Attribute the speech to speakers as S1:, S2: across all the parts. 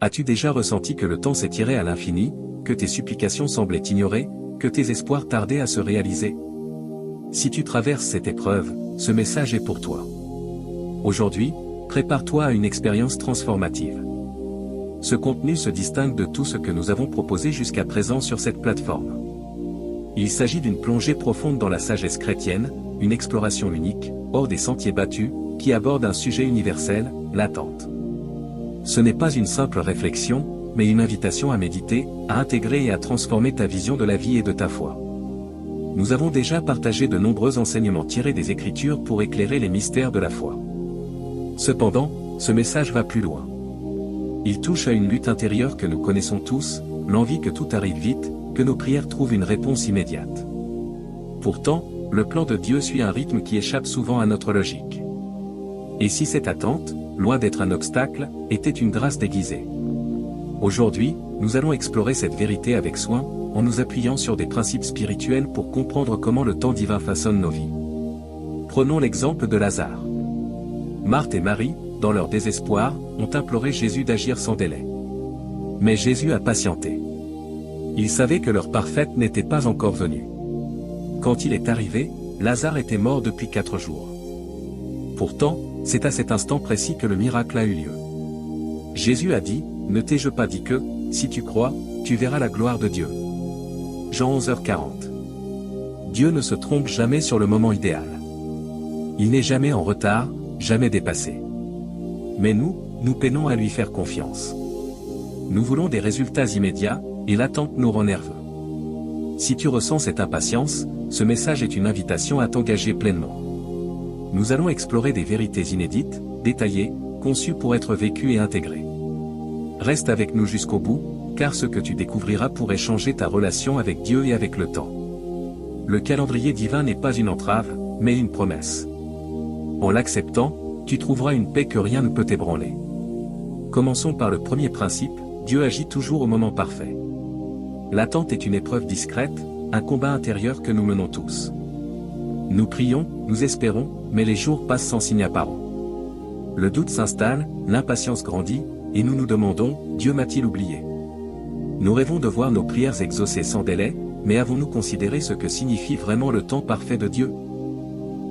S1: As-tu déjà ressenti que le temps s'étirait à l'infini, que tes supplications semblaient ignorées, que tes espoirs tardaient à se réaliser? Si tu traverses cette épreuve, ce message est pour toi. Aujourd'hui, prépare-toi à une expérience transformative. Ce contenu se distingue de tout ce que nous avons proposé jusqu'à présent sur cette plateforme. Il s'agit d'une plongée profonde dans la sagesse chrétienne, une exploration unique, hors des sentiers battus, qui aborde un sujet universel, l'attente. Ce n'est pas une simple réflexion, mais une invitation à méditer, à intégrer et à transformer ta vision de la vie et de ta foi. Nous avons déjà partagé de nombreux enseignements tirés des Écritures pour éclairer les mystères de la foi. Cependant, ce message va plus loin. Il touche à une lutte intérieure que nous connaissons tous, l'envie que tout arrive vite, que nos prières trouvent une réponse immédiate. Pourtant, le plan de Dieu suit un rythme qui échappe souvent à notre logique. Et si cette attente, loin d'être un obstacle, était une grâce déguisée? Aujourd'hui, nous allons explorer cette vérité avec soin, en nous appuyant sur des principes spirituels pour comprendre comment le temps divin façonne nos vies. Prenons l'exemple de Lazare. Marthe et Marie, dans leur désespoir, ont imploré Jésus d'agir sans délai. Mais Jésus a patienté. Il savait que l'heure parfaite n'était pas encore venue. Quand il est arrivé, Lazare était mort depuis 4 jours. Pourtant, c'est à cet instant précis que le miracle a eu lieu. Jésus a dit, « Ne t'ai-je pas dit que, si tu crois, tu verras la gloire de Dieu » Jean 11h40. Dieu ne se trompe jamais sur le moment idéal. Il n'est jamais en retard, jamais dépassé. Mais nous peinons à lui faire confiance. Nous voulons des résultats immédiats, et l'attente nous rend nerveux. Si tu ressens cette impatience, ce message est une invitation à t'engager pleinement. Nous allons explorer des vérités inédites, détaillées, conçues pour être vécues et intégrées. Reste avec nous jusqu'au bout, car ce que tu découvriras pourrait changer ta relation avec Dieu et avec le temps. Le calendrier divin n'est pas une entrave, mais une promesse. En l'acceptant, tu trouveras une paix que rien ne peut ébranler. Commençons par le premier principe, Dieu agit toujours au moment parfait. L'attente est une épreuve discrète, un combat intérieur que nous menons tous. Nous prions, nous espérons, mais les jours passent sans signe apparent. Le doute s'installe, l'impatience grandit, et nous nous demandons, Dieu m'a-t-il oublié? Nous rêvons de voir nos prières exaucées sans délai, mais avons-nous considéré ce que signifie vraiment le temps parfait de Dieu?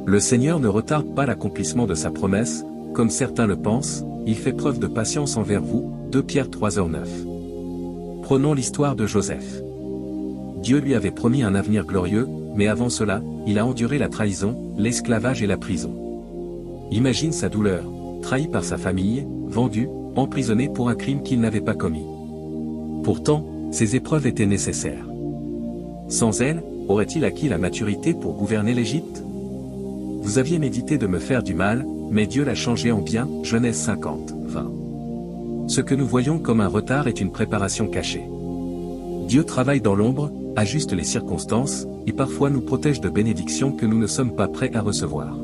S1: Le Seigneur ne retarde pas l'accomplissement de sa promesse, comme certains le pensent, il fait preuve de patience envers vous, 2 Pierre 3h9. Prenons l'histoire de Joseph. Dieu lui avait promis un avenir glorieux, mais avant cela, il a enduré la trahison, l'esclavage et la prison. Imagine sa douleur, trahi par sa famille, vendu, emprisonné pour un crime qu'il n'avait pas commis. Pourtant, ces épreuves étaient nécessaires. Sans elles, aurait-il acquis la maturité pour gouverner l'Égypte? Vous aviez médité de me faire du mal, mais Dieu l'a changé en bien, Genèse 50, 20. Ce que nous voyons comme un retard est une préparation cachée. Dieu travaille dans l'ombre, ajuste les circonstances, et parfois nous protège de bénédictions que nous ne sommes pas prêts à recevoir.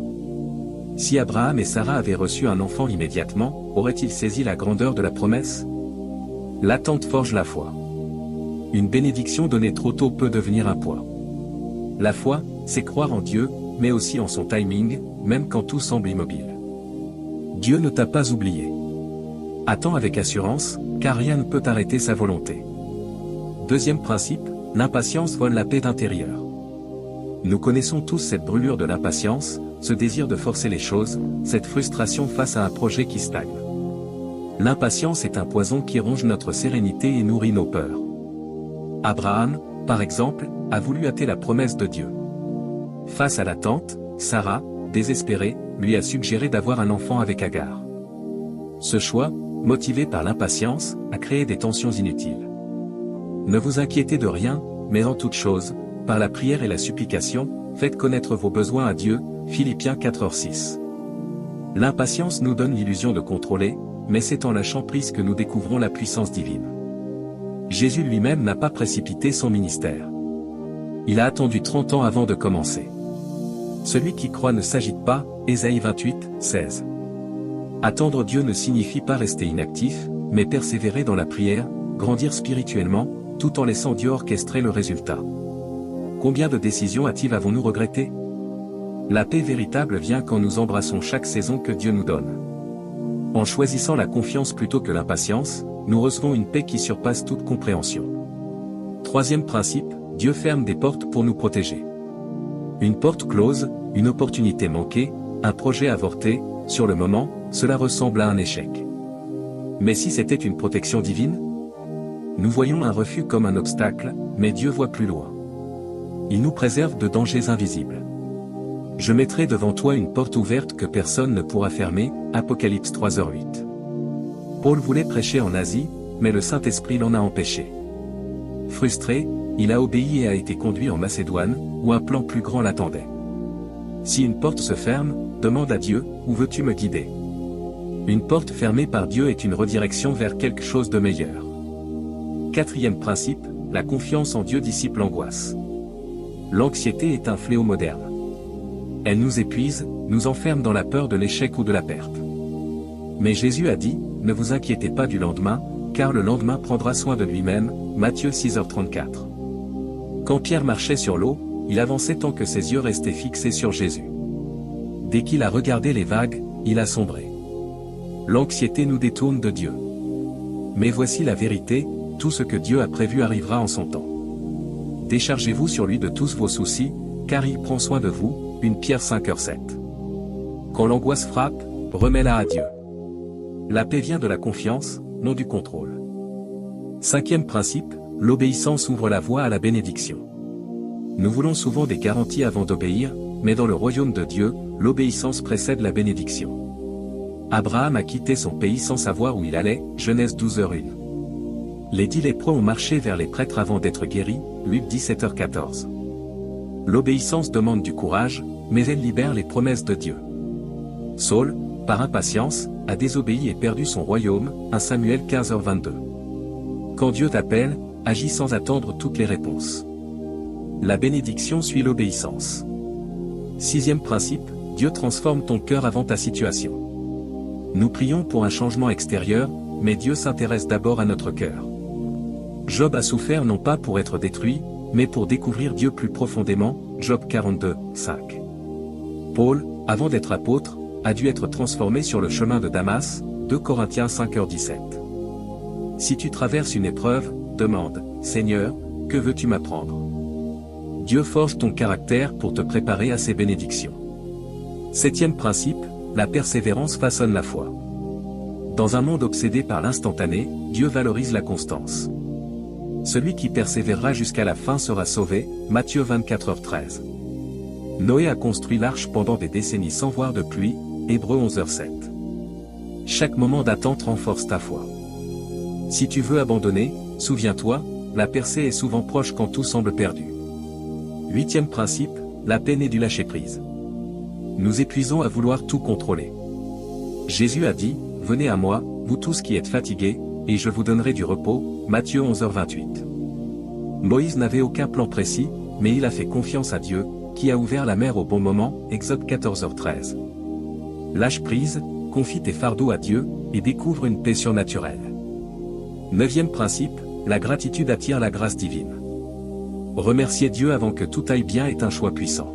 S1: Si Abraham et Sarah avaient reçu un enfant immédiatement, auraient-ils saisi la grandeur de la promesse? L'attente forge la foi. Une bénédiction donnée trop tôt peut devenir un poids. La foi, c'est croire en Dieu, mais aussi en son timing, même quand tout semble immobile. Dieu ne t'a pas oublié. Attends avec assurance, car rien ne peut arrêter sa volonté. Deuxième principe, l'impatience vole la paix intérieure. Nous connaissons tous cette brûlure de l'impatience, ce désir de forcer les choses, cette frustration face à un projet qui stagne. L'impatience est un poison qui ronge notre sérénité et nourrit nos peurs. Abraham, par exemple, a voulu hâter la promesse de Dieu. Face à l'attente, Sarah, désespérée, lui a suggéré d'avoir un enfant avec Agar. Ce choix, motivé par l'impatience, a créé des tensions inutiles. Ne vous inquiétez de rien, mais en toute chose, par la prière et la supplication, faites connaître vos besoins à Dieu, Philippiens 4h6. L'impatience nous donne l'illusion de contrôler, mais c'est en lâchant prise que nous découvrons la puissance divine. Jésus lui-même n'a pas précipité son ministère. Il a attendu 30 ans avant de commencer. Celui qui croit ne s'agite pas, Ésaïe 28, 16. Attendre Dieu ne signifie pas rester inactif, mais persévérer dans la prière, grandir spirituellement, tout en laissant Dieu orchestrer le résultat. Combien de décisions hâtives avons-nous regrettées? La paix véritable vient quand nous embrassons chaque saison que Dieu nous donne. En choisissant la confiance plutôt que l'impatience, nous recevons une paix qui surpasse toute compréhension. Troisième principe, Dieu ferme des portes pour nous protéger. Une porte close, une opportunité manquée, un projet avorté, sur le moment, cela ressemble à un échec. Mais si c'était une protection divine? Nous voyons un refus comme un obstacle, mais Dieu voit plus loin. Il nous préserve de dangers invisibles. Je mettrai devant toi une porte ouverte que personne ne pourra fermer, Apocalypse 3h8. Paul voulait prêcher en Asie, mais le Saint-Esprit l'en a empêché. Frustré, il a obéi et a été conduit en Macédoine, où un plan plus grand l'attendait. Si une porte se ferme, demande à Dieu, où veux-tu me guider? Une porte fermée par Dieu est une redirection vers quelque chose de meilleur. Quatrième principe, la confiance en Dieu dissipe l'angoisse. L'anxiété est un fléau moderne. Elle nous épuise, nous enferme dans la peur de l'échec ou de la perte. Mais Jésus a dit, ne vous inquiétez pas du lendemain, car le lendemain prendra soin de lui-même, Matthieu 6h34. Quand Pierre marchait sur l'eau, il avançait tant que ses yeux restaient fixés sur Jésus. Dès qu'il a regardé les vagues, il a sombré. L'anxiété nous détourne de Dieu. Mais voici la vérité, tout ce que Dieu a prévu arrivera en son temps. Déchargez-vous sur lui de tous vos soucis, car il prend soin de vous, 1 Pierre 5h7. Quand l'angoisse frappe, remets-la à Dieu. La paix vient de la confiance, non du contrôle. Cinquième principe, l'obéissance ouvre la voie à la bénédiction. Nous voulons souvent des garanties avant d'obéir, mais dans le royaume de Dieu, l'obéissance précède la bénédiction. Abraham a quitté son pays sans savoir où il allait, Genèse 12h1. Les 10 lépreux ont marché vers les prêtres avant d'être guéris, Luc 17h14. L'obéissance demande du courage, mais elle libère les promesses de Dieu. Saul, par impatience, a désobéi et perdu son royaume, 1 Samuel 15h22. Quand Dieu t'appelle, agis sans attendre toutes les réponses. La bénédiction suit l'obéissance. Sixième principe, Dieu transforme ton cœur avant ta situation. Nous prions pour un changement extérieur, mais Dieu s'intéresse d'abord à notre cœur. Job a souffert non pas pour être détruit, mais pour découvrir Dieu plus profondément, Job 42, 5. Paul, avant d'être apôtre, a dû être transformé sur le chemin de Damas, 2 Corinthiens 5h17. Si tu traverses une épreuve, demande, Seigneur, que veux-tu m'apprendre? Dieu forge ton caractère pour te préparer à ses bénédictions. Septième principe, la persévérance façonne la foi. Dans un monde obsédé par l'instantané, Dieu valorise la constance. Celui qui persévérera jusqu'à la fin sera sauvé, Matthieu 24h13. Noé a construit l'arche pendant des décennies sans voir de pluie, Hébreux 11h7. Chaque moment d'attente renforce ta foi. Si tu veux abandonner, souviens-toi, la percée est souvent proche quand tout semble perdu. Huitième principe, la paix naît du lâcher-prise. Nous épuisons à vouloir tout contrôler. Jésus a dit, venez à moi, vous tous qui êtes fatigués, et je vous donnerai du repos, Matthieu 11h28. Moïse n'avait aucun plan précis, mais il a fait confiance à Dieu, qui a ouvert la mer au bon moment, Exode 14h13. Lâche prise, confie tes fardeaux à Dieu, et découvre une paix surnaturelle. Neuvième principe, la gratitude attire la grâce divine. Remercier Dieu avant que tout aille bien est un choix puissant.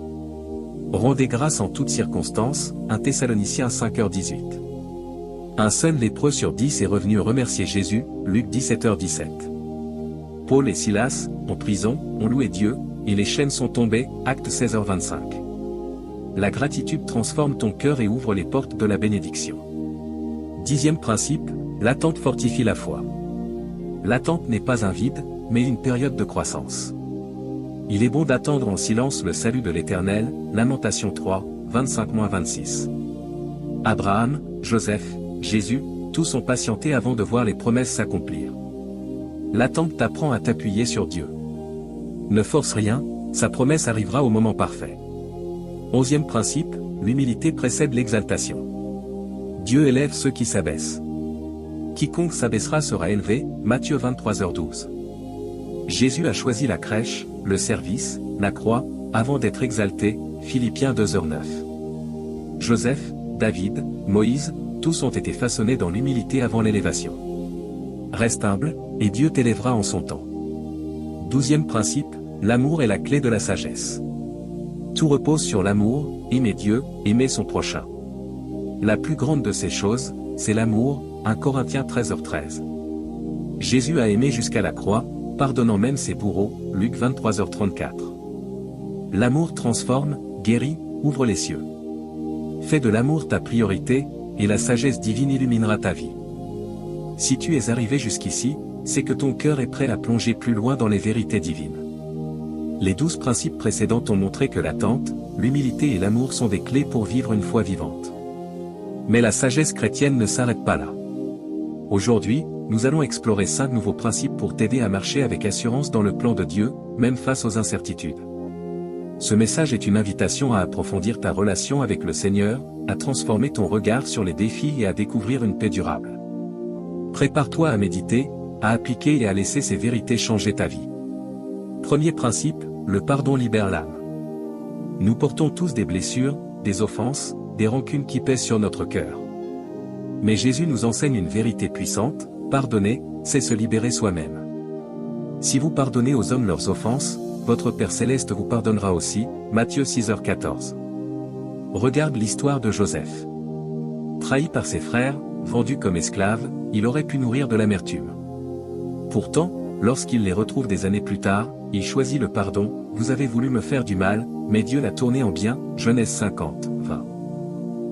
S1: Rendez grâce en toutes circonstances, 1 Thessaloniciens 5h18. Un seul lépreux sur 10 est revenu remercier Jésus, Luc 17h17. Paul et Silas, en prison, ont loué Dieu, et les chaînes sont tombées, Actes 16h25. La gratitude transforme ton cœur et ouvre les portes de la bénédiction. Dixième principe, l'attente fortifie la foi. L'attente n'est pas un vide, mais une période de croissance. Il est bon d'attendre en silence le salut de l'Éternel, Lamentation 3, 25-26. Abraham, Joseph, Jésus, tous ont patienté avant de voir les promesses s'accomplir. L'attente t'apprend à t'appuyer sur Dieu. Ne force rien, sa promesse arrivera au moment parfait. Onzième principe, l'humilité précède l'exaltation. Dieu élève ceux qui s'abaissent. Quiconque s'abaissera sera élevé, Matthieu 23h12. Jésus a choisi la crèche, le service, la croix, avant d'être exalté, Philippiens 2h9. Joseph, David, Moïse, tous ont été façonnés dans l'humilité avant l'élévation. Reste humble, et Dieu t'élèvera en son temps. Douzième principe, l'amour est la clé de la sagesse. Tout repose sur l'amour, aimer Dieu, aimer son prochain. La plus grande de ces choses, c'est l'amour, 1 Corinthiens 13h13. Jésus a aimé jusqu'à la croix, pardonnant même ses bourreaux, Luc 23h34. L'amour transforme, guérit, ouvre les cieux. Fais de l'amour ta priorité, et la sagesse divine illuminera ta vie. Si tu es arrivé jusqu'ici, c'est que ton cœur est prêt à plonger plus loin dans les vérités divines. Les 12 principes précédents t'ont montré que l'attente, l'humilité et l'amour sont des clés pour vivre une foi vivante. Mais la sagesse chrétienne ne s'arrête pas là. Aujourd'hui, nous allons explorer 5 nouveaux principes pour t'aider à marcher avec assurance dans le plan de Dieu, même face aux incertitudes. Ce message est une invitation à approfondir ta relation avec le Seigneur, à transformer ton regard sur les défis et à découvrir une paix durable. Prépare-toi à méditer, à appliquer et à laisser ces vérités changer ta vie. Premier principe, le pardon libère l'âme. Nous portons tous des blessures, des offenses, des rancunes qui pèsent sur notre cœur. Mais Jésus nous enseigne une vérité puissante, pardonner, c'est se libérer soi-même. Si vous pardonnez aux hommes leurs offenses, votre Père Céleste vous pardonnera aussi, Matthieu 6h14. Regarde l'histoire de Joseph. Trahi par ses frères, vendu comme esclave, il aurait pu nourrir de l'amertume. Pourtant, lorsqu'il les retrouve des années plus tard, il choisit le pardon. Vous avez voulu me faire du mal, mais Dieu l'a tourné en bien, Genèse 50, 20.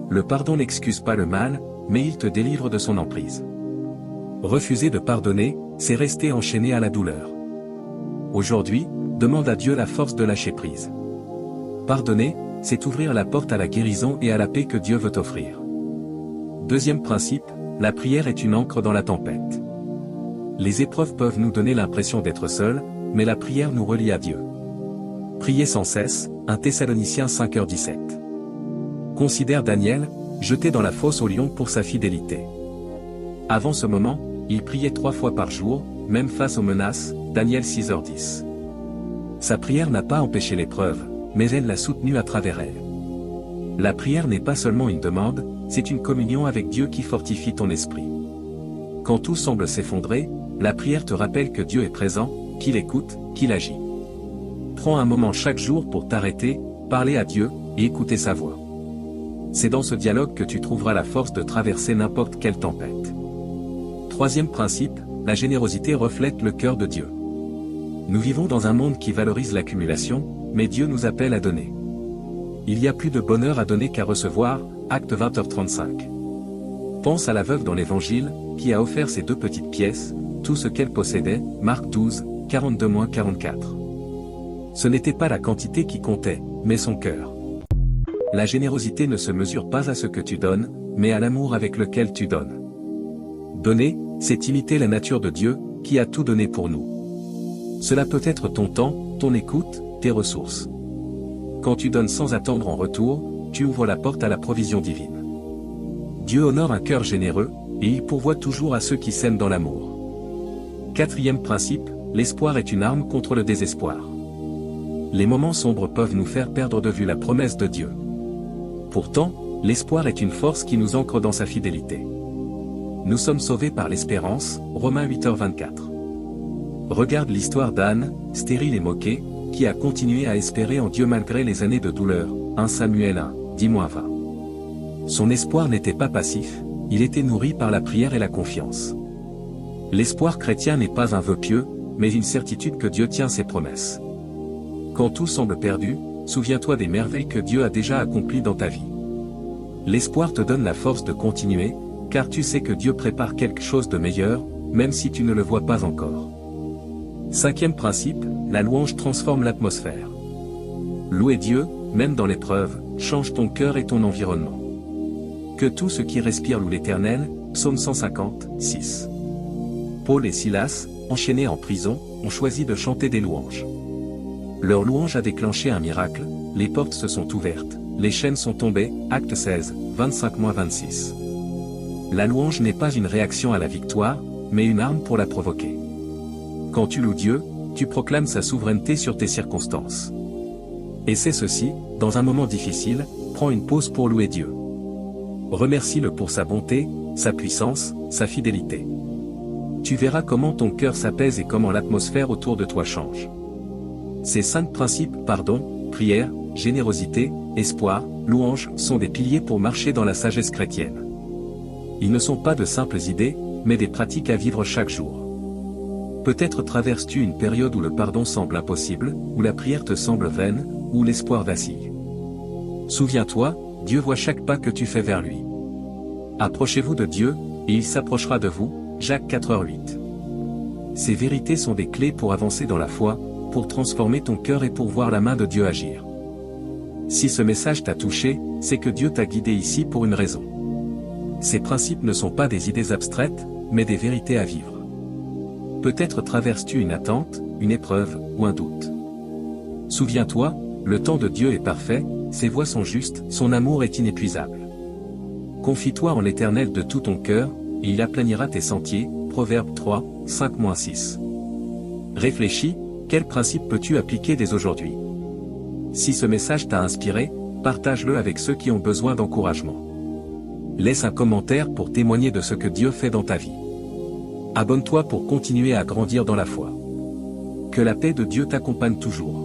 S1: Le pardon n'excuse pas le mal, mais il te délivre de son emprise. Refuser de pardonner, c'est rester enchaîné à la douleur. Aujourd'hui, demande à Dieu la force de lâcher prise. Pardonner, c'est ouvrir la porte à la guérison et à la paix que Dieu veut t'offrir. Deuxième principe, la prière est une ancre dans la tempête. Les épreuves peuvent nous donner l'impression d'être seuls, mais la prière nous relie à Dieu. Priez sans cesse, 1 Thessaloniciens 5h17. Considère Daniel, jeté dans la fosse au lion pour sa fidélité. Avant ce moment, il priait 3 fois par jour, même face aux menaces, Daniel 6h10. Sa prière n'a pas empêché l'épreuve, mais elle l'a soutenue à travers elle. La prière n'est pas seulement une demande, c'est une communion avec Dieu qui fortifie ton esprit. Quand tout semble s'effondrer, la prière te rappelle que Dieu est présent, qu'il écoute, qu'il agit. Prends un moment chaque jour pour t'arrêter, parler à Dieu, et écouter sa voix. C'est dans ce dialogue que tu trouveras la force de traverser n'importe quelle tempête. Troisième principe, la générosité reflète le cœur de Dieu. Nous vivons dans un monde qui valorise l'accumulation, mais Dieu nous appelle à donner. Il y a plus de bonheur à donner qu'à recevoir, Acte 20h35. Pense à la veuve dans l'Évangile, qui a offert ses 2 petites pièces, tout ce qu'elle possédait, Marc 12, 42-44. Ce n'était pas la quantité qui comptait, mais son cœur. La générosité ne se mesure pas à ce que tu donnes, mais à l'amour avec lequel tu donnes. Donner, c'est imiter la nature de Dieu, qui a tout donné pour nous. Cela peut être ton temps, ton écoute, tes ressources. Quand tu donnes sans attendre en retour, tu ouvres la porte à la provision divine. Dieu honore un cœur généreux, et il pourvoit toujours à ceux qui s'aiment dans l'amour. Quatrième principe, l'espoir est une arme contre le désespoir. Les moments sombres peuvent nous faire perdre de vue la promesse de Dieu. Pourtant, l'espoir est une force qui nous ancre dans sa fidélité. Nous sommes sauvés par l'espérance, Romains 8h24. Regarde l'histoire d'Anne, stérile et moquée, qui a continué à espérer en Dieu malgré les années de douleur, 1 Samuel 1, 10-20. Son espoir n'était pas passif, il était nourri par la prière et la confiance. L'espoir chrétien n'est pas un vœu pieux, mais une certitude que Dieu tient ses promesses. Quand tout semble perdu, souviens-toi des merveilles que Dieu a déjà accomplies dans ta vie. L'espoir te donne la force de continuer, car tu sais que Dieu prépare quelque chose de meilleur, même si tu ne le vois pas encore. Cinquième principe, la louange transforme l'atmosphère. Louer Dieu, même dans l'épreuve, change ton cœur et ton environnement. Que tout ce qui respire loue l'Éternel, Psaume 150, 6. Paul et Silas, enchaînés en prison, ont choisi de chanter des louanges. Leur louange a déclenché un miracle, les portes se sont ouvertes, les chaînes sont tombées, Acte 16, 25-26. La louange n'est pas une réaction à la victoire, mais une arme pour la provoquer. Quand tu loues Dieu, tu proclames sa souveraineté sur tes circonstances. Et c'est ceci, dans un moment difficile, prends une pause pour louer Dieu. Remercie-le pour sa bonté, sa puissance, sa fidélité. Tu verras comment ton cœur s'apaise et comment l'atmosphère autour de toi change. Ces 5 principes, pardon, prière, générosité, espoir, louange, sont des piliers pour marcher dans la sagesse chrétienne. Ils ne sont pas de simples idées, mais des pratiques à vivre chaque jour. Peut-être traverses-tu une période où le pardon semble impossible, où la prière te semble vaine, où l'espoir vacille. Souviens-toi, Dieu voit chaque pas que tu fais vers lui. Approchez-vous de Dieu, et il s'approchera de vous, Jacques 4:8. Ces vérités sont des clés pour avancer dans la foi, pour transformer ton cœur et pour voir la main de Dieu agir. Si ce message t'a touché, c'est que Dieu t'a guidé ici pour une raison. Ces principes ne sont pas des idées abstraites, mais des vérités à vivre. Peut-être traverses-tu une attente, une épreuve, ou un doute. Souviens-toi, le temps de Dieu est parfait, ses voies sont justes, son amour est inépuisable. Confie-toi en l'Éternel de tout ton cœur, et il aplanira tes sentiers, Proverbe 3, 5-6. Réfléchis, quel principe peux-tu appliquer dès aujourd'hui? Si ce message t'a inspiré, partage-le avec ceux qui ont besoin d'encouragement. Laisse un commentaire pour témoigner de ce que Dieu fait dans ta vie. Abonne-toi pour continuer à grandir dans la foi. Que la paix de Dieu t'accompagne toujours.